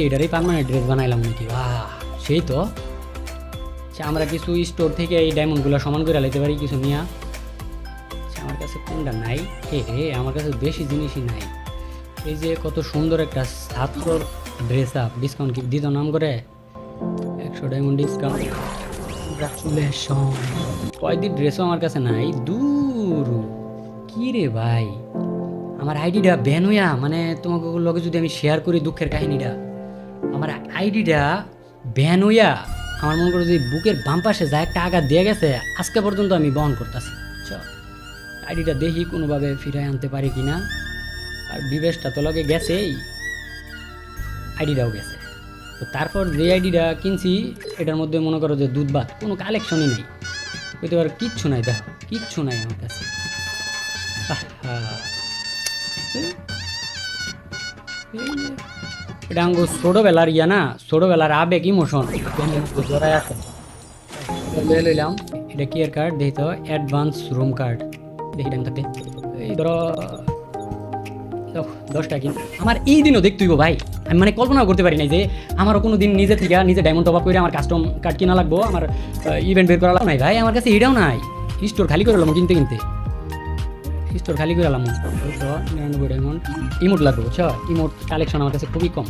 এটারই permanent dress বানাইলাম নাকি? বাহ, সেই তো। আমরা কিছু স্টোর থেকে এই ডায়মন্ডগুলো সমান করে লাইতে পারি কিছু নিয়া। আমার কাছে কোনটা নাই? আমার কাছে বেশি জিনিসই নাই। এই যে কত সুন্দর একটা ছাত্রর ড্রেস আপ, ডিসকাউন্ট কি দিত নাম করে 100 ডায়মন্ড ডিসকাউন্ট। কয়দিন ড্রেসও আমার কাছে নাই। দূর কি রে ভাই, আমার আইডিটা ব্যান হইয়া, মানে তোমাকে লগে যদি আমি শেয়ার করি দুঃখের কাহিনীটা, আমার আইডিটা ব্যান হইয়া আমার মনে করো যে বুকের বাম পাশে যা একটা আঘাত দিয়ে গেছে, আজকে পর্যন্ত আমি বহন করতেছি। আইডিটা দেখি কোনোভাবে ফিরাই আনতে পারি কিনা। আর বিবেশটা তো লগে গেছেই, আইডিটাও গেছে। তো তারপর যে আইডিটা কিনছি এটার মধ্যে মনে করো যে দুধ ভাত, কোনো কালেকশনই নেই, হইতে পারে কিচ্ছু নাই। দেখো কিচ্ছু নাই আমার কাছে। এটা আঙ্গ ছোটবেলার ইয়া না, ছোটবেলার আবেগ ইমোশন জড়াই আছে। লইলাম এটা কি এর কার্ড দেখি তো, অ্যাডভান্স রুম কার্ড দেখি টাইম থাকতে। এই ধরো 10টা কিন। আমার এই দিনও দেখতেইব ভাই, আমি মানে কল্পনা করতে পারি নাই যে আমারও কোনো দিন নিজে থেকে নিজে ডায়মন্ড টপ আপ করে আমার কাস্টম কার্ড কিনা লাগবো, আমার ইভেন্ট বের করা লাগবে। নাই ভাই, আমার কাছে এটাও নাই। স্টোর খালি করে এলাম কিনতে কিনতে, স্টোর খালি করে এলাম। 99 ডায়মন্ড ইমোট লাগবে, বুঝছো? ইমোট কালেকশন আমার কাছে খুবই কম।